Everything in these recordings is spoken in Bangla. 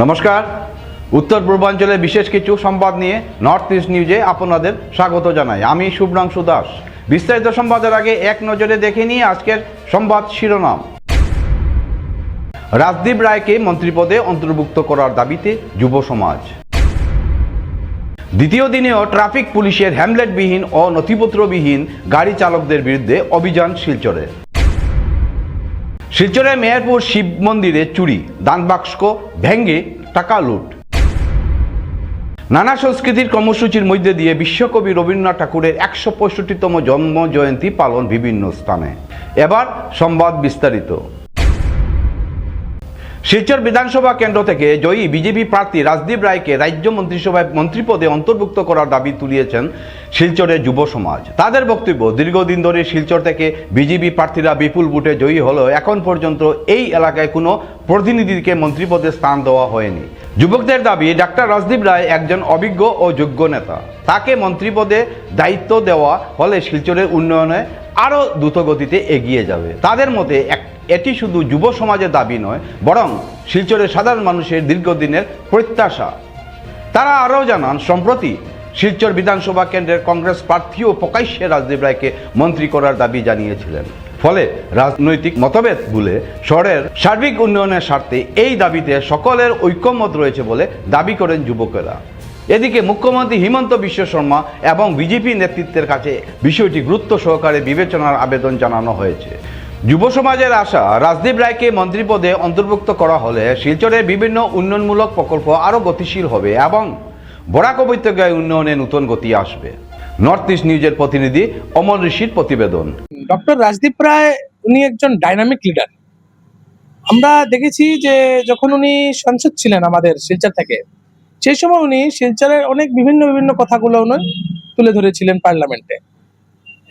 নমস্কার, উত্তর পূর্বাঞ্চলে বিশেষ কিছু সংবাদ নিয়ে নর্থ ইস্ট নিউজে আপনাদের স্বাগত জানাই। আমি শুভ্রাংশু দাস। বিস্তারিত সংবাদের আগে এক নজরে দেখে নিয়ে আজকের সংবাদ শিরোনাম। রাজদীপ রায়কে মন্ত্রিপদে অন্তর্ভুক্ত করার দাবিতে যুব সমাজ। দ্বিতীয় দিনেও ট্রাফিক পুলিশের হ্যামলেটবিহীন ও নথিপত্রবিহীন গাড়ি চালকদের বিরুদ্ধে অভিযান শিলচরে। শিলচরে মেহেরপুর শিব মন্দিরে চুরি, দান বাক্স ভেঙ্গে টাকা লুট। নানা সংস্কৃতির কর্মসূচির মধ্যে দিয়ে বিশ্বকবি রবীন্দ্রনাথ ঠাকুরের ১৬৫তম জন্ম জয়ন্তী পালন বিভিন্ন স্থানে। এবার সংবাদ বিস্তারিত। শিলচর বিধানসভা কেন্দ্র থেকে জয়ী বিজেপি প্রার্থী রাজদীপ রায়কে রাজ্য মন্ত্রিসভায় মন্ত্রিপদে অন্তর্ভুক্ত করার দাবি তুলিয়েছেন শিলচরের যুব সমাজ। তাদের বক্তব্য, দীর্ঘদিন ধরে শিলচর থেকে বিজেপি প্রার্থীরা বিপুল ভোটে জয়ী হলেও এখন পর্যন্ত এই এলাকায় কোনো প্রতিনিধিকে মন্ত্রিপদে স্থান দেওয়া হয়নি। যুবকদের দাবি, ডাক্তার রাজদীপ রায় একজন অভিজ্ঞ ও যোগ্য নেতা। তাকে মন্ত্রিপদে দায়িত্ব দেওয়া হলে শিলচরের উন্নয়নে আরও দ্রুতগতিতে এগিয়ে যাবে। তাদের মতে এটি শুধু যুব সমাজের দাবি নয়, বরং শিলচরের সাধারণ মানুষের দীর্ঘদিনের প্রত্যাশা। তারা আরও জানান, সম্প্রতি শিলচর বিধানসভা কেন্দ্রের কংগ্রেস প্রার্থীও প্রকাশ্যে রাজদীপ রায়কে মন্ত্রী করার দাবি জানিয়েছিলেন। ফলে রাজনৈতিক মতভেদ ভুলে শহরের সার্বিক উন্নয়নের স্বার্থে এই দাবিতে সকলের ঐক্যমত রয়েছে বলে দাবি করেন যুবকেরা। এদিকে মুখ্যমন্ত্রী হিমন্ত বিশ্ব শর্মা এবং বিজেপি নেতৃত্বের কাছে বিষয়টি গুরুত্ব সহকারে বিবেচনার আবেদন জানানো হয়েছে। যুব সমাজের আশা, রাজদীপ রায়কে মন্ত্রিপদে অন্তর্ভুক্ত করা হলে শিলচরের বিভিন্ন উন্নয়নমূলক প্রকল্প আরও গতিশীল হবে এবং বরাক উপত্যকায় উন্নয়নে নতুন গতি আসবে। নর্থ ইস্ট নিউজের প্রতিনিধি অমল ঋষির প্রতিবেদন। ডক্টর রাজদীপ রায় উনি একজন ডাইনামিক লিডার। আমরা দেখেছি যে যখন উনি সাংসদ ছিলেন আমাদের শিলচর থেকে, সেই সময় উনি শিলচরের অনেক বিভিন্ন কথাগুলো উনি তুলে ধরেছিলেন পার্লামেন্টে।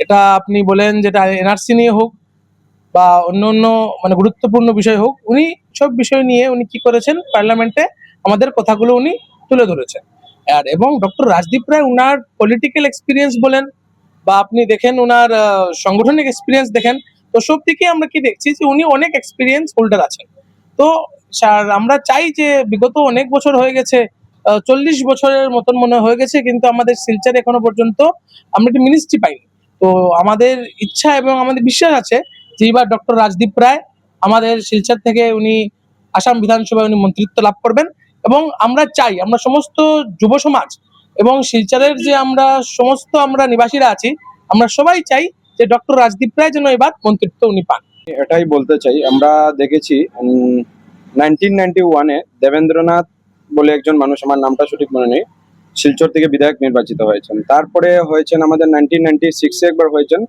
এটা আপনি বলেন যেটা এনআরসি নিয়ে হোক বা অন্য গুরুত্বপূর্ণ বিষয় হোক, উনি সব বিষয় নিয়ে উনি কি করেছেন, পার্লামেন্টে আমাদের কথাগুলো উনি তুলে ধরেছেন। এবং ডক্টর রাজদীপ রায় উনার পলিটিক্যাল এক্সপিরিয়েন্স বলেন বা আপনি দেখেন উনার সাংগঠনিক এক্সপিরিয়েন্স দেখেন, তো সব থেকে আমরা কি দেখছি যে উনি অনেক এক্সপিরিয়েন্স হোল্ডার আছেন। তো আমরা চাই যে বিগত অনেক বছর হয়ে গেছে, 40 বছরের মতন মনে হয়ে গেছে, কিন্তু আমাদের শিলচরে এখনো পর্যন্ত আমরা একটি মিনিস্ট্রি পাইনি। তো আমাদের ইচ্ছা এবং আমাদের বিশ্বাস আছে যে এবার ডক্টর রাজদীপ রায় আমাদের শিলচর থেকে উনি আসাম বিধানসভায় উনি মন্ত্রিত্ব লাভ করবেন। এবং আমরা চাই, আমরা সমস্ত যুব সমাজ এবং শিলচরের যে আমরা নিবাসীরা আছি, আমরা সবাই চাই যে ডক্টর রাজদীপ রায় যেন এবার মন্ত্রিত্ব উনি পান। এটাই বলতে চাই, আমরা দেখেছি 1991-এ দেবেন্দ্রনাথ বলে একজন মানুষ, আমার নামটা সঠিক মনে নেই, শিলচর থেকে বিধায়ক নির্বাচিত হয়েছেন। তারপরে হয়েছেন আমাদের 1996-এ একবার হয়েছেন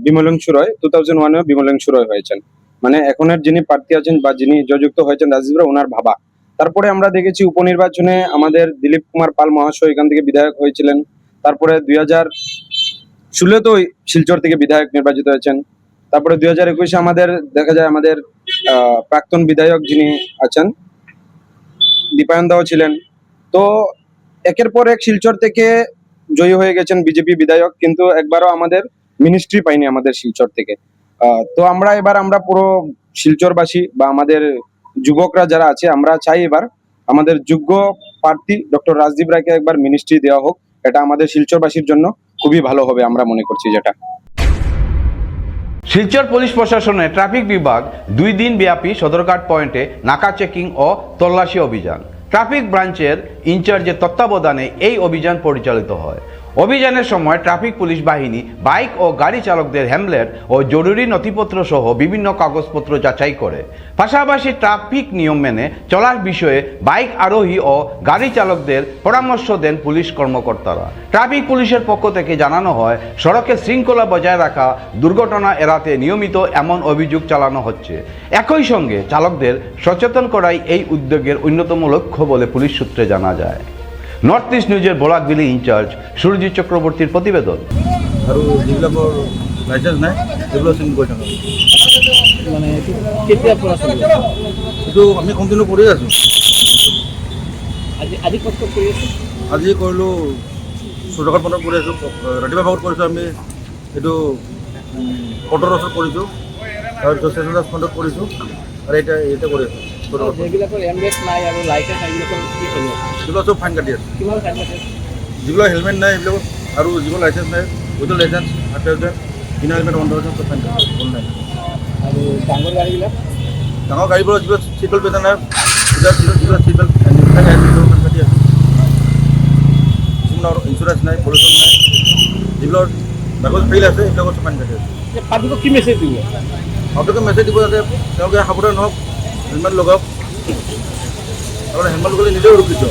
বিমলেন্দু রয়, 2001-এও বিমলেন্দু রয় হয়েছেন। মানে এখনের যিনি প্রার্থী আছেন বা যিনি জয়যুক্ত হয়েছেন রাজদীপ রায়, ওনার বাবা। তারপরে আমরা দেখেছি উপনির্বাচনে আমাদের দিলীপ কুমার পাল মহাশয় এখান থেকে বিধায়ক হয়েছিলেন। তারপরে 2016-তেও শিলচর থেকে বিধায়ক নির্বাচিত হয়েছেন। তারপরে 2021-এ আমাদের দেখা যায় আমাদের প্রাক্তন বিধায়ক যিনি আছেন দীপায়ন দাও ছিলেন। তো একের পর এক শিলচর থেকে জয়ী হয়ে গেছেন বিজেপি বিধায়ক, কিন্তু একবারও আমাদের মিনিস্ট্রি পাইনি আমাদের শিলচর থেকে। তো আমরা পুরো শিলচরবাসী বা আমাদের যুবকরা যারা আছে, আমরা চাই এবার আমাদের যোগ্য প্রার্থী ডক্টর রাজদীপ রায়কে একবার মিনিস্ট্রি দেওয়া হোক। এটা আমাদের শিলচরবাসীর জন্য খুবই ভালো হবে আমরা মনে করছি। যেটা শিলচর পুলিশ প্রশাসনের ট্রাফিক বিভাগ 2 দিন ব্যাপী সদরঘাট পয়েন্টে নাকা চেকিং ও তল্লাশি অভিযান। ট্রাফিক ব্রাঞ্চের ইনচার্জের তত্ত্বাবধানে এই অভিযান পরিচালিত হয়। অভিযানের সময় ট্রাফিক পুলিশ বাহিনী বাইক ও গাড়ি চালকদের হ্যামলেট ও জরুরি নথিপত্র সহ বিভিন্ন কাগজপত্র যাচাই করে। পাশাপাশি ট্রাফিক নিয়ম মেনে চলার বিষয়ে বাইক আরোহী ও গাড়ি চালকদের পরামর্শ দেন পুলিশ কর্মকর্তারা। ট্রাফিক পুলিশের পক্ষ থেকে জানানো হয়, সড়কে শৃঙ্খলা বজায় রাখা, দুর্ঘটনা এড়াতে নিয়মিত এমন অভিযোগ চালানো হচ্ছে। একই সঙ্গে চালকদের সচেতন করাই এই উদ্যোগের অন্যতম লক্ষ্য বলে পুলিশ সূত্রে জানা যায়। নর্থ ইস্ট নিউজের বরাকবিলি ইনচার্জ সুরজিৎ চক্রবর্তীর প্রতিবেদন। আৰু যিবিলাকৰ লাইচেঞ্চ নাই সেইবিলাক চেঞ্জ কৰি থাকোঁ। মানে কেতিয়াৰ পৰা চলি আছে? এইটো আমি কণ্টিনিউ কৰি আছোঁ। আজি কষ্ট কৰি আছোঁ। আজি কৰিলোঁ চৌধুৰীঘাট পথত কৰি আছোঁ, ৰাতিপুৱা ভাগত কৰিছোঁ আমি এইটো কটৰ ওচৰত কৰিছোঁ, তাৰপিছত চেচন দাস পথত কৰিছোঁ আৰু এতিয়া কৰি আছোঁ। যিবিলাকৰ এমবেক নাই আৰু লাইচেঞ্চ নাই এইবিলাকৰ কি কৰিব যিবিলাক চব ফাইন কাটি আছে কিমান ফাইন আছে যিবিলাক হেলমেট নাই সেইবিলাক আৰু যিবোৰ লাইচেঞ্চ নাই উইদাউট লাইচেঞ্চ 8,000 বিনা হেলমেট 1,000 চব ফাইন কাটি অনলাইন আৰু ডাঙৰ গাড়ীবিলাক ডাঙৰ গাড়ীবোৰৰ যিবিলাক চিট বেল্ট বেজা নাই যিবিলাক চিট বেল্ট ফাইন কাটি আছে কিছুমানৰ ইঞ্চুৰেঞ্চ নাই পলিউশ্যন নাই যিবিলাক কাগজ ফেইল আছে সেইবিলাকৰ চব ফাইন কাটি আছে পাব্লিকক কি মেছেজ দিব আপোনালোকে মেছেজ দিব যাতে তেওঁলোকে সাৱধান হওক হেলমেট লগাওক আৰু হেলমেট লগালে নিজেও সুৰক্ষিত।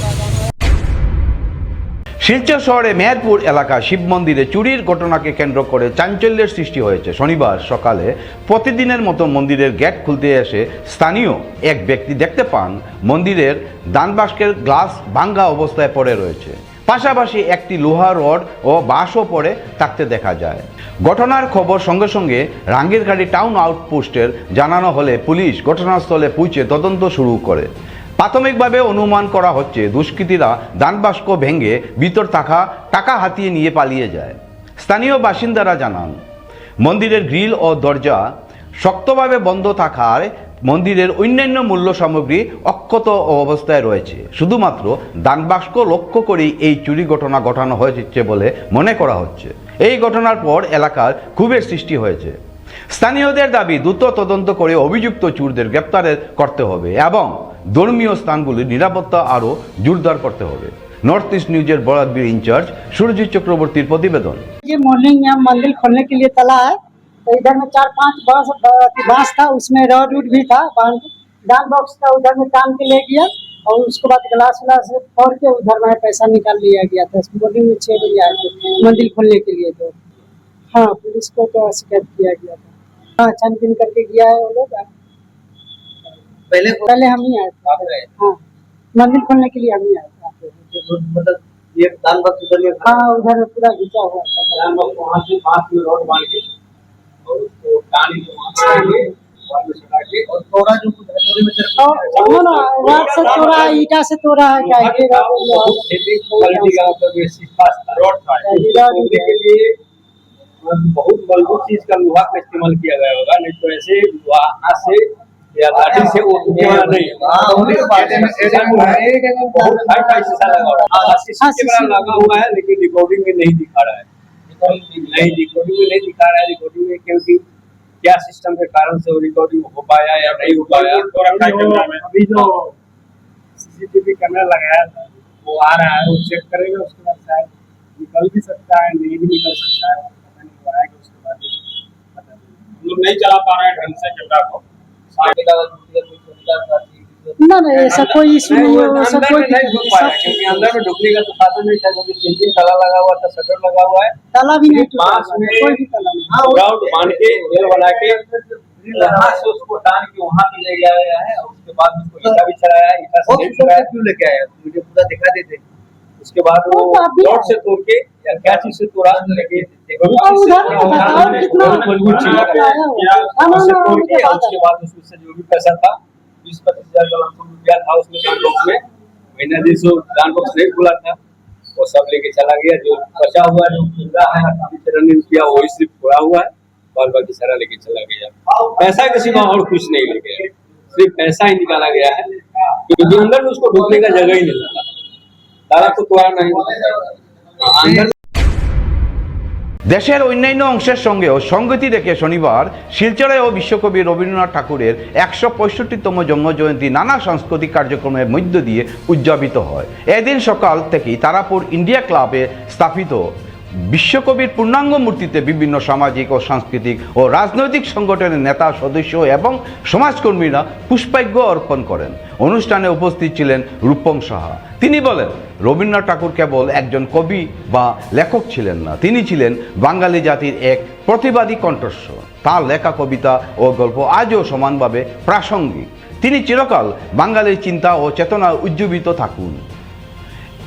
শিলচর শহরে মেহেরপুর এলাকা শিব মন্দিরে চুরির ঘটনাকে কেন্দ্র করে চাঞ্চল্যের সৃষ্টি হয়েছে। শনিবার সকালে প্রতিদিনের মতো মন্দিরের গেট খুলতে এসে স্থানীয় এক ব্যক্তি দেখতে পান মন্দিরের দানবাস্কের গ্লাস ভাঙ্গা অবস্থায় পড়ে রয়েছে, পাশাপাশি একটি লোহা রড ও বাঁশও পড়ে থাকতে দেখা যায়। ঘটনার খবর সঙ্গে সঙ্গে রাঙ্গিরখাড়ি টাউন আউটপোস্টের জানানো হলে পুলিশ ঘটনাস্থলে পৌঁছে তদন্ত শুরু করে। প্রাথমিকভাবে অনুমান করা হচ্ছে দুষ্কৃতীরা দানবাস্ক ভেঙে ভিতর থাকা টাকা হাতিয়ে নিয়ে পালিয়ে যায়। স্থানীয় বাসিন্দারা জানান মন্দিরের গ্রিল ও দরজা শক্তভাবে বন্ধ থাকায় মন্দিরের অন্যান্য মূল্য সামগ্রী অক্ষত অবস্থায় রয়েছে। শুধুমাত্র দানবাস্ক লক্ষ্য করেই এই চুরি ঘটনা ঘটানো হয়েছে বলে মনে করা হচ্ছে। এই ঘটনার পর এলাকার ক্ষোভের সৃষ্টি হয়েছে। স্থানীয়দের দাবি দ্রুত তদন্ত করে অভিযুক্ত চোরদের গ্রেপ্তার করতে হবে এবং ধর্মীয় স্থানগুলির নিরাপত্তা আরও জোরদার করতে হবে। नॉर्थ ईस्ट न्यूज़र बड़ादबिर इंचार्ज सुरजीत चक्रवर्ती प्रतिवेदन। ये मॉर्निंग यहाँ मंदिर खोलने के लिए तला है, तो इधर में 4-5 बांस था, उसमें रॉड वूड भी था, दान बॉक्स का उधर में टांग के ले गया और उसके बाद ग्लास व्लास फोड़ के उधर में पैसा निकाल लिया गया था। मॉर्निंग में 6 बजे आए थे मंदिर खोलने के लिए। तो हाँ, पुलिस को तो शिकायत किया गया था। हाँ, छानबीन करके गया है वो लोग। पहले हम ही आए थे। हाँ, मंदिर खोलने के लिए हम ही आए थे। मतलब ये दान बॉक्स उधर में हाँ, उधर में पूरा घिसा हुआ था। दान बॉक्स वहाँ से 5 में रोड बांध के और उसको टानी को वहाँ से आगे वहाँ में सटा के और थोड़ा जो कुछ थोड़ी में रात से तोड़ा, ईटा से तोड़ा है क्या? ये क्वालिटी का मतलब ये सीधा रोड था खोलने के लिए बहुत मजबूत चीज का लोहा का इस्तेमाल किया गया होगा, नहीं तो ऐसे लोहा से या लाठी से वो टूटने वाला नहीं। बहुत हाई फाई शीशा लगा हुआ है, कैमरा लगा हुआ है, लेकिन रिकॉर्डिंग में नहीं दिखा रहा है। नहीं, रिकॉर्डिंग में नहीं दिखा रहा है। रिकॉर्डिंग में क्योंकि क्या सिस्टम के कारण से वो रिकॉर्डिंग हो पाया या नहीं हो पाया। अभी जो सीसीटीवी कैमरा लगाया था वो आ रहा है, वो चेक करेगा, उसके बाद शायद निकल भी सकता है, नहीं भी निकल सकता है, पता नहीं हो आएगा उसके बाद हम लोग नहीं चला पा रहे हैं ढंग से कैमरा को। ना ना, ऐसा कोई इशू नहीं है, ऐसा कोई क्योंकि अंदर में ढुकने का तो साधन नहीं था, क्योंकि 3 ताला लगा हुआ था, शटर लगा हुआ है, ताला भी नहीं टूटा, बांस में कोई भी ताला नहीं। ग्राउंड बांध के जेल बना के यहाँ से उसको टान के वहाँ पे ले गया है और उसके बाद उसको ईटा भी चढ़ाया है। ईटा से क्यों लेके आया मुझे पूरा दिखा देते। उसके बाद वो रोड से तोड़ के या क्या चीज से तोड़ा लेके मजबूत चीज तोड़ के उसके बाद उसमें जो भी पैसा था 20-25 हज़ार रुपया था उसमें दान बॉक्स में। महीना दिन से दान बॉक्स नहीं खुला था, वो सब लेके चला गया। जो बचा हुआ जो खुला है रनिंग किया वही सिर्फ खुला हुआ है, बाल बाकी सारा लेके चला गया। पैसा के सिवा और कुछ नहीं ले गया, सिर्फ पैसा ही निकाला गया है, क्योंकि अंदर में उसको ढुकने का जगह ही नहीं था। ताला तो तोड़ा नहीं अंदर। দেশের অন্যান্য অংশের সঙ্গেও সঙ্গতি রেখে শনিবার শিলচরেও বিশ্বকবি রবীন্দ্রনাথ ঠাকুরের ১৬৫তম জন্মজয়ন্তী নানা সাংস্কৃতিক কার্যক্রমের মধ্য দিয়ে উদযাপিত হয়। এদিন সকাল থেকেই তারাপুর ইন্ডিয়া ক্লাবে স্থাপিত বিশ্বকবির পূর্ণাঙ্গ মূর্তিতে বিভিন্ন সামাজিক ও সাংস্কৃতিক ও রাজনৈতিক সংগঠনের নেতা সদস্য এবং সমাজকর্মীরা পুষ্পার্ঘ্য অর্পণ করেন। অনুষ্ঠানে উপস্থিত ছিলেন রূপম সাহা। তিনি বলেন, রবীন্দ্রনাথ ঠাকুর কেবল একজন কবি বা লেখক ছিলেন না, তিনি ছিলেন বাঙালি জাতির এক প্রতিবাদী কণ্ঠস্বর। তার লেখা কবিতা ও গল্প আজও সমানভাবে প্রাসঙ্গিক। তিনি চিরকাল বাঙালির চিন্তা ও চেতনা উজ্জীবিত থাকুন,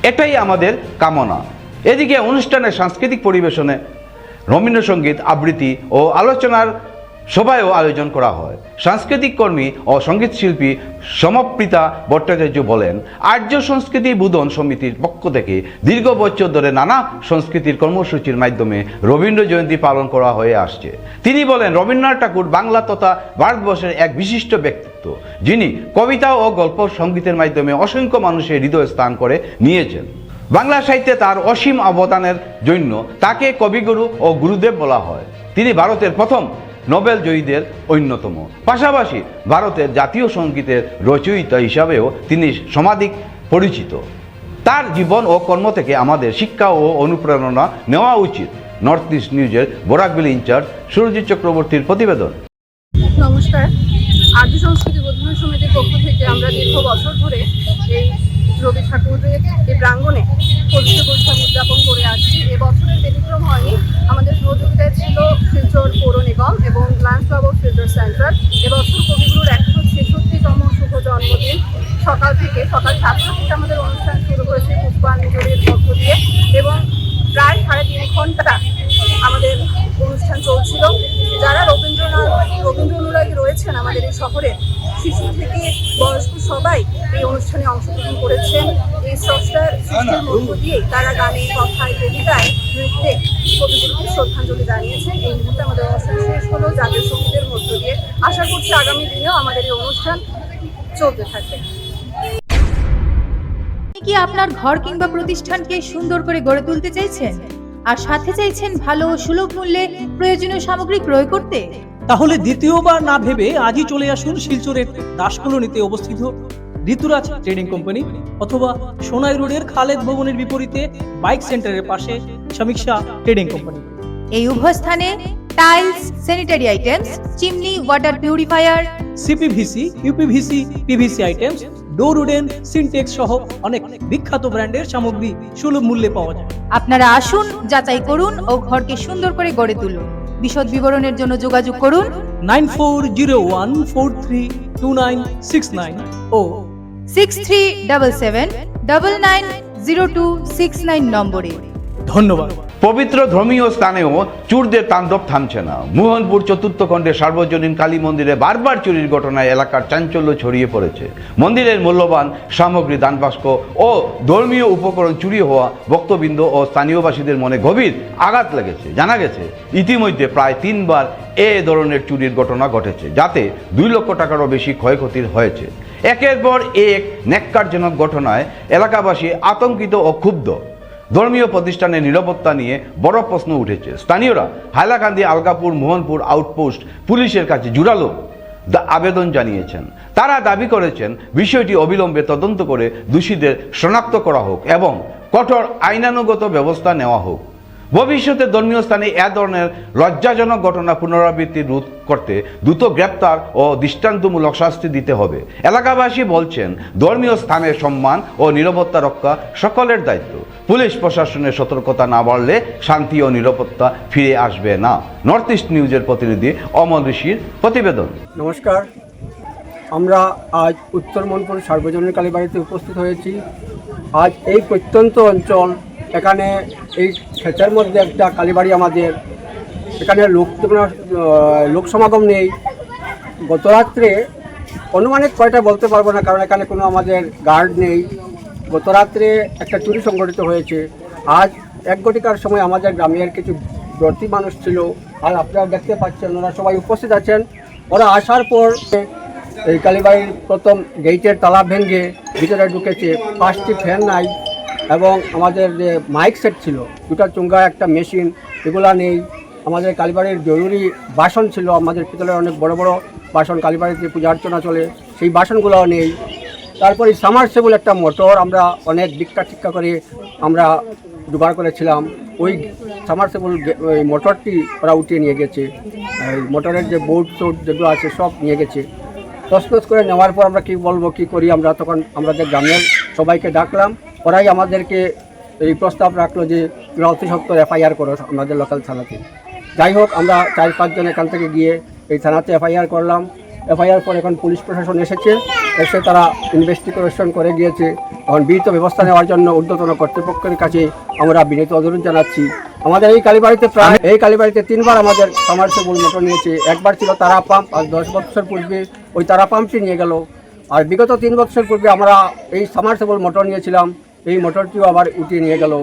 এটাই আমাদের কামনা। এদিকে অনুষ্ঠানে সাংস্কৃতিক পরিবেশনে রবীন্দ্রসঙ্গীত আবৃত্তি ও আলোচনার সভায়ও আয়োজন করা হয়। সাংস্কৃতিক কর্মী ও সঙ্গীত শিল্পী সমপ্রীতা ভট্টাচার্য বলেন, আর্য সংস্কৃতি বোধন সমিতির পক্ষ থেকে দীর্ঘ বছর ধরে নানা সংস্কৃতির কর্মসূচির মাধ্যমে রবীন্দ্র জয়ন্তী পালন করা হয়ে আসছে। তিনি বলেন, রবীন্দ্রনাথ ঠাকুর বাংলা তথা ভারতবর্ষের এক বিশিষ্ট ব্যক্তিত্ব, যিনি কবিতা ও গল্প সঙ্গীতের মাধ্যমে অসংখ্য মানুষের হৃদয় স্থান করে নিয়েছেন। বাংলা সাহিত্যে তার অসীম অবদানের জন্য তাকে কবিগুরু ও গুরুদেব বলা হয়। তিনি ভারতের প্রথম নোবেল জয়ীদের অন্যতম। পাশাপাশি ভারতের জাতীয় সঙ্গীতের রচয়িতা হিসাবেও তিনি সমাধিক পরিচিত। তার জীবন ও কর্ম থেকে আমাদের শিক্ষা ও অনুপ্রেরণা নেওয়া উচিত। নর্থ ইস্ট নিউজের বরাকবিলি ইনচার্জ সুরজিৎ চক্রবর্তীর প্রতিবেদন। নমস্কার। আর্য সংস্কৃতি বোধন সমিতির পক্ষ থেকে আমরা দীর্ঘ বছর ধরে এই রবি ঠাকুরের এই প্রাঙ্গণে পবিত্র বৈশাখ উদযাপন করে আসছি। এবছরের ব্যতিক্রম হয়নি। আমাদের সহযোগিতায় ছিল শিলচর পৌর নিগম এবং Lions club of Silchar central. এবছর কবিগুরুর 166তম শুভ জন্মদিন। সকাল 7টা থেকে আমাদের অনুষ্ঠান শুরু হয়েছে পুষ্পাঞ্জলির মধ্য দিয়ে এবং প্রায় 3.5 ঘন্টা আমাদের অনুষ্ঠান চলছিল। যারা রবীন্দ্র অনুরাগী রয়েছেন আমাদের এই শহরে, শিশু থেকে বয়স্ক সবাই এই অনুষ্ঠানে অংশগ্রহণ করেছেন। এই স্রষ্টার সৃষ্টির মধ্য দিয়ে তারা গানে, কথায়, কবিতায়, নৃত্যে কবিগুরুকে শ্রদ্ধাঞ্জলি জানিয়েছেন। এই মুহূর্তে আমাদের অনুষ্ঠান শেষ হলো জাতীয় সঙ্গীতের মধ্য দিয়ে। আশা করছি আগামী দিনেও আমাদের এই অনুষ্ঠান চলতে থাকবে। কি আপনার ঘর কিংবা প্রতিষ্ঠানকে সুন্দর করে গড়ে তুলতে চাইছেন আর সাথে চাইছেন ভালো ও সুলভ মূল্যে প্রয়োজনীয় সামগ্রী ক্রয় করতে? তাহলে দ্বিতীয়বার না ভেবে আজই চলে আসুন শিলচরের দাসকলোনিতে অবস্থিত ঋতুরাজ ট্রেডিং কোম্পানি অথবা সোনাই রোডের খালেদ ভবনের বিপরীতে বাইক সেন্টারের পাশে সমীক্ষা ট্রেডিং কোম্পানি। এই উভয় স্থানে tiles, sanitary items, chimney, water purifier, CPVC, uPVC, PVC items, ডোর উডেন, সিনটেক্স সহ অনেক বিখ্যাত ব্র্যান্ডের সামগ্রী সুলভ মূল্যে পাওয়া যায়। আপনারা আসুন, যাচাই করুন ও ঘরকে সুন্দর করে গড়ে তুলুন। বিশদ বিবরণের জন্য যোগাযোগ করুন 9401432969 ও 6377990269 নম্বরে। ধন্যবাদ। পবিত্র ধর্মীয় স্থানেও চোরদের তাণ্ডব থামছে না। মোহনপুর চতুর্থ খণ্ডে সার্বজনীন কালী মন্দিরে বারবার চুরির ঘটনায় এলাকার চাঞ্চল্য ছড়িয়ে পড়েছে। মন্দিরের মূল্যবান সামগ্রী, দানবাক্স ও ধর্মীয় উপকরণ চুরি হওয়া ভক্তবৃন্দ ও স্থানীয়বাসীদের মনে গভীর আঘাত লেগেছে। জানা গেছে ইতিমধ্যে প্রায় 3 বার এ ধরনের চুরির ঘটনা ঘটেছে, যাতে 2 লক্ষ টাকারও বেশি ক্ষয়ক্ষতি হয়েছে। একের পর এক ন্যাক্কারজনক ঘটনায় এলাকাবাসী আতঙ্কিত ও ক্ষুব্ধ। ধর্মীয় প্রতিষ্ঠানের নিরাপত্তা নিয়ে বড় প্রশ্ন উঠেছে। স্থানীয়রা হাইলাকান্দি, আলগাপুর, মোহনপুর আউটপোস্ট পুলিশের কাছে জোরালো আবেদন জানিয়েছেন। তারা দাবি করেছেন বিষয়টি অবিলম্বে তদন্ত করে দোষীদের শনাক্ত করা হোক এবং কঠোর আইনানুগত ব্যবস্থা নেওয়া হোক। ভবিষ্যতে ধর্মীয় স্থানে এ ধরনের লজ্জাজনক ঘটনা পুনরাবৃত্তি রোধ করতে দ্রুত গ্রেপ্তার ও দৃষ্টান্তমূলক শাস্তি দিতে হবে। এলাকাবাসী বলছেন, ধর্মীয় স্থানের সম্মান ও নিরাপত্তা রক্ষা সকলের দায়িত্ব। পুলিশ প্রশাসনের সতর্কতা না বাড়লে শান্তি ও নিরাপত্তা ফিরে আসবে না। নর্থ ইস্ট নিউজের প্রতিনিধি অমল ঋষির প্রতিবেদন। নমস্কার, আমরা আজ উত্তর মনপুর সার্বজনীন কালীবাড়িতে উপস্থিত হয়েছি। আজ এই প্রত্যন্ত অঞ্চল, এখানে এই ক্ষেতের মধ্যে একটা কালীবাড়ি আমাদের, এখানে লোক সমাগম নেই। গত রাত্রে অনুমানিক কয়টা বলতে পারবো না, কারণ এখানে কোনো আমাদের গার্ড নেই। গত রাত্রে একটা চুরি সংঘটিত হয়েছে। আজ 1 ঘটিকার সময় আমাদের গ্রামের কিছু ব্রতী মানুষ ছিল, আর আপনারা দেখতে পাচ্ছেন ওরা সবাই উপস্থিত আছেন। ওরা আসার পর এই কালীবাড়ির প্রথম গেটের তালা ভেঙে ভিতরে ঢুকেছে। 5টি ফ্যান নাই এবং আমাদের যে মাইক সেট ছিল, 2টা চুঙ্গা, একটা মেশিন, এগুলা নেই। আমাদের কালীবাড়ির জরুরি বাসন ছিল, আমাদের পিতলের অনেক বড় বড় বাসন, কালীবাড়িতে পূজা অর্চনা চলে, সেই বাসনগুলোও নেই। তারপরে সামারসেবল একটা মোটর আমরা অনেক ভিক্ষা করে আমরা জোগাড় করেছিলাম। ওই সামারসেবল ওই মোটরটি ওরা উঠিয়ে নিয়ে গেছে। এই মোটরের যে বোর্ড টোর্ড যেগুলো আছে সব নিয়ে গেছে। তছনছ করে নেওয়ার পর আমরা কী বলবো, কী করি, আমরা তখন আমাদের গ্রামের সবাইকে ডাকলাম। ওরাই আমাদেরকে এই প্রস্তাব রাখলো যে অতি সত্বর এফআইআর করো আমাদের লোকাল থানাতে। যাই হোক, আমরা 4-5 জন এখান থেকে গিয়ে এই থানাতে এফআইআর করলাম। এফআইআর পর এখন পুলিশ প্রশাসন এসে তারা ইনভেস্টিগেশন করে গিয়েছে। এখন বিহিত ব্যবস্থা নেওয়ার জন্য ঊর্ধ্বতন কর্তৃপক্ষের কাছে আমরা বিনীত অনুরোধ জানাচ্ছি আমাদের এই কালীবাড়িতে 3বার আমাদের সামারসেবল মোটর নিয়েছে। একবার ছিল তারা পাম্প, আর 10 বছর পূর্বে ওই তারা পাম্পটি নিয়ে গেল। আর বিগত 3 বছর পূর্বে আমরা এই সামারসেবল মোটর নিয়েছিলাম, এই মোটরটিও আবার উঠিয়ে নিয়ে গেল।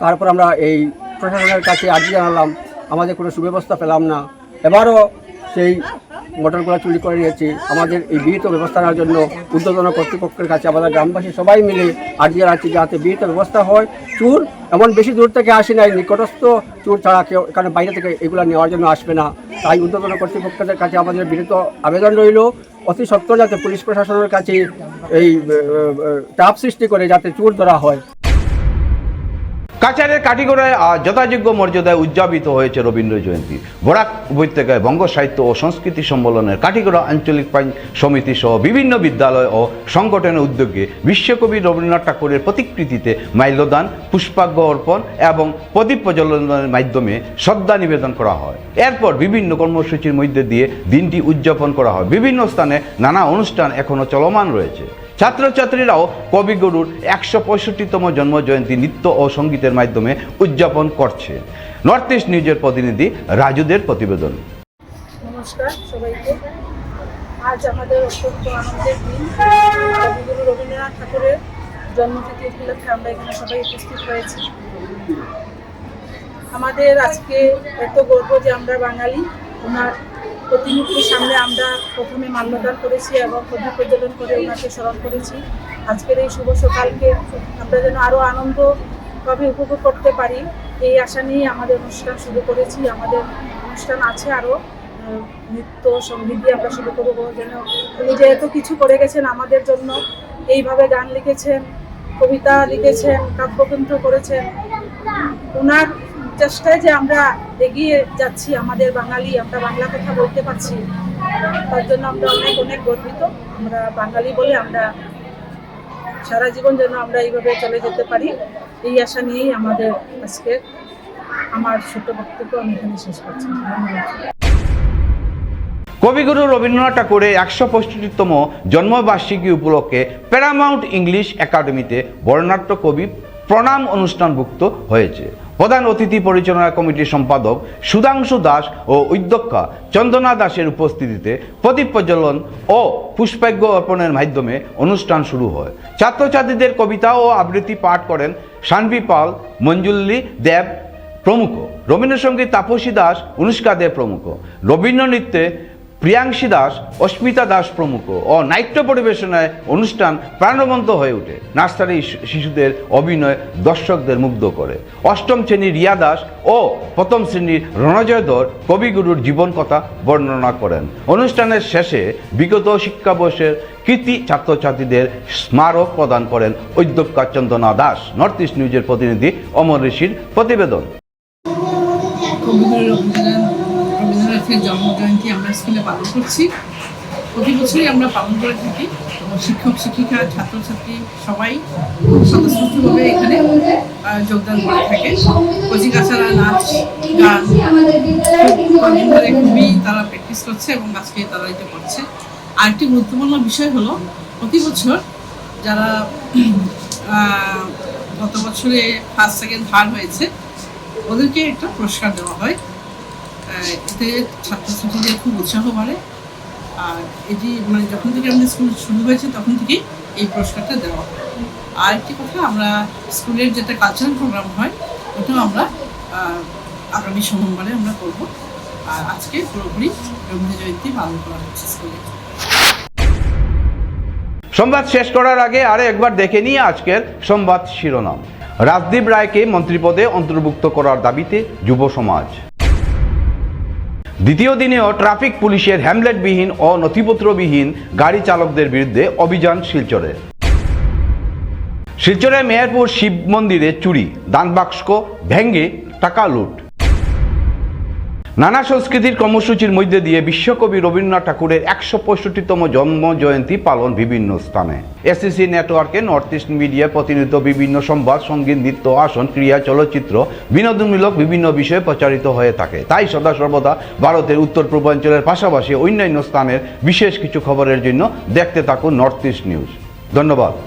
তারপর আমরা এই প্রশাসনের কাছে আর্জি জানালাম, আমাদের কোনো সুব্যবস্থা পেলাম না। এবারও সেই মোটরগুলো চুরি করে নিয়েছি। আমাদের এই বিহিত ব্যবস্থা নেওয়ার জন্য ঊর্ধ্বতন কর্তৃপক্ষের কাছে আমাদের গ্রামবাসী সবাই মিলে আর্জি জানাচ্ছি যাতে বিহিত ব্যবস্থা হয়। চুর এমন বেশি দূর থেকে আসে নাই, নিকটস্থ চুর ছাড়া কেউ এখানে বাইরে থেকে এগুলো নেওয়ার জন্য আসবে না। তাই ঊর্ধ্বতন কর্তৃপক্ষের কাছে আমাদের বিহিত আবেদন রইল অতি সত্বর যাতে পুলিশ প্রশাসনের কাছে এই চাপ সৃষ্টি করে যাতে চুর ধরা হয়। কাছাড়ের কাটিগড়ায় আজ যথাযোগ্য মর্যাদায় উদযাপিত হয়েছে রবীন্দ্র জয়ন্তী। বরাক উপত্যকায় বঙ্গ সাহিত্য ও সংস্কৃতি সম্মেলনের কাটিগড়া আঞ্চলিক সমিতি সহ বিভিন্ন বিদ্যালয় ও সংগঠনের উদ্যোগে বিশ্বকবি রবীন্দ্রনাথ ঠাকুরের প্রতিকৃতিতে মাল্যদান, পুষ্পার্ঘ্য অর্পণ এবং প্রদীপ প্রজ্বলনের মাধ্যমে শ্রদ্ধা নিবেদন করা হয়। এরপর বিভিন্ন কর্মসূচির মধ্যে দিয়ে দিনটি উদযাপন করা হয়। বিভিন্ন স্থানে নানা অনুষ্ঠান এখনও চলমান রয়েছে। ছাত্রছাত্রীরাও কবিগুরুর 165তম জন্ম জয়ন্তী নৃত্য ও সঙ্গীতের মাধ্যমে উদযাপন করছে। নর্থ ইস্ট নিউজের প্রতিনিধি রাজুদের প্রতিবেদন। নমস্কার সবাইকে। আজ আমাদের অত্যন্ত আনন্দের দিন। কবিগুরু রবীন্দ্রনাথ ঠাকুরের জন্মতিথি উপলক্ষে আমরা এখানে সবাই উপস্থিত হয়েছি। আমাদের আজকে এত গর্ব যে আমরা বাঙালি। ওনার প্রতিমূর্তির সামনে আমরা প্রথমে মাল্যদান করেছি এবং প্রদীপ প্রজ্বলন করে ওনাকে স্মরণ করেছি। আজকের এই শুভ সকালকে আমরা যেন আরও আনন্দভাবে উপভোগ করতে পারি, এই আশা নিয়েই আমাদের অনুষ্ঠান শুরু করেছি। আমাদের অনুষ্ঠান আছে আরও, নৃত্য সঙ্গীত দিয়ে আমরা শুরু করবো। যেন উনি যে এত কিছু করে গেছেন আমাদের জন্য, এইভাবে গান লিখেছেন, কবিতা লিখেছেন, কাব্যগ্রন্থ করেছেন, ওনার চেষ্টায় যে আমরা এগিয়ে যাচ্ছি, আমাদের বাঙালি, আমরা বাংলা কথা বলতে পারছি, তার জন্য আমরা অনেক অনেক গর্বিত। আমরা বাঙালি বলে আমরা সারা জীবন যেন আমরা এইভাবে চলে যেতে পারি, এই আশা নিয়েই আমাদের আজকে আমার ছোট বক্তব্য আমি এখানে শেষ করছি। কবিগুরু রবীন্দ্রনাথ ঠাকুরের 165তম জন্মবার্ষিকী উপলক্ষে প্যারামাউন্ট ইংলিশ একাডেমিতে বর্ণাঢ্য কবি প্রণাম অনুষ্ঠানভুক্ত হয়েছে। প্রধান অতিথি পরিচালনা কমিটির সম্পাদক সুধাংশু দাস ও অধ্যক্ষা চন্দনা দাসের উপস্থিতিতে প্রদীপ প্রজ্বলন ও পুষ্পার্ঘ্য অর্পণের মাধ্যমে অনুষ্ঠান শুরু হয়। ছাত্রছাত্রীদের কবিতা ও আবৃত্তি পাঠ করেন শানভি পাল, মঞ্জুলি দেব প্রমুখ, রবীন্দ্রসঙ্গীত তাপসী দাস, অনুষ্কা দেব প্রমুখ, রবীন্দ্র নৃত্যে প্রিয়াংশী দাস, অস্মিতা দাস প্রমুখ ও নাট্য পরিবেশনায় অনুষ্ঠান প্রাণবন্ত হয়ে ওঠে। নার্সারি শিশুদের অভিনয় দর্শকদের মুগ্ধ করে। অষ্টম শ্রেণীর রিয়া দাস ও প্রথম শ্রেণীর রণজয় ধর কবিগুরুর জীবন কথা বর্ণনা করেন। অনুষ্ঠানের শেষে বিগত শিক্ষাবর্ষের কৃতি ছাত্রছাত্রীদের স্মারক প্রদান করেন অধ্যক্ষা চন্দনা দাস। নর্থ ইস্ট নিউজের প্রতিনিধি অমর ঋষির প্রতিবেদন। রবীন্দ্রনাথের জন্মজয়ন্তী আমরা স্কুলে পালন করছি। প্রতি বছরই আমরা পালন করে থাকি। শিক্ষক শিক্ষিকা ছাত্রছাত্রী সবাই স্বতঃস্ফূর্তভাবে এখানে যোগদান করে থাকে। কচিকাচারা নাচ গান কদিন ধরে খুবই তারা প্র্যাকটিস করছে এবং আজকে তারা এটা করছে। আরেকটি গুরুত্বপূর্ণ বিষয় হলো প্রতি বছর যারা গত বছরে ফার্স্ট সেকেন্ড থার্ড হয়েছে ওদেরকে একটা পুরস্কার দেওয়া হয়। এতে ছাত্রছাত্রীদের খুব উৎসাহ বাড়ে। আর এটি মানে যখন থেকে আমাদের স্কুল শুরু হয়েছে তখন থেকেই এই পুরস্কারটা দেওয়া হয়। আর একটি কথা, আমরা স্কুলের যেটা কালচারাল প্রোগ্রাম হয় ওটাও আমরা আগামী সোমবারে আমরা করব। আর আজকে পুরোপুরি রবীন্দ্র জয়ন্তী পালন করা হচ্ছে স্কুলে। সংবাদ শেষ করার আগে আরো একবার দেখে নিয়ে আজকের সংবাদ শিরোনাম। রাজদীপ রায়কে মন্ত্রিপদে অন্তর্ভুক্ত করার দাবিতে যুব সমাজ। দ্বিতীয় দিনেও ট্রাফিক পুলিশের হ্যামলেটবিহীন ও নথিপত্রবিহীন গাড়ি চালকদের বিরুদ্ধে অভিযান শিলচরে। শিলচরে মেহেরপুর শিব মন্দিরে চুরি, দান বাক্স ভেঙে টাকা লুট। নানা সংস্কৃতির কর্মসূচির মধ্যে দিয়ে বিশ্বকবি রবীন্দ্রনাথ ঠাকুরের 165তম জন্ম জয়ন্তী পালন বিভিন্ন স্থানে। এসসিসি নেটওয়ার্কে নর্থ ইস্ট মিডিয়া প্রতিনিধিত বিভিন্ন সংবাদ, সঙ্গীত, নৃত্য, আসন, ক্রীড়া, চলচ্চিত্র, বিনোদনমূলক বিভিন্ন বিষয়ে প্রচারিত হয়ে থাকে। তাই সদা সর্বদা ভারতের উত্তর পূর্বাঞ্চলের পাশাপাশি অন্যান্য স্থানের বিশেষ কিছু খবরের জন্য দেখতে থাকুন নর্থ ইস্ট নিউজ। ধন্যবাদ।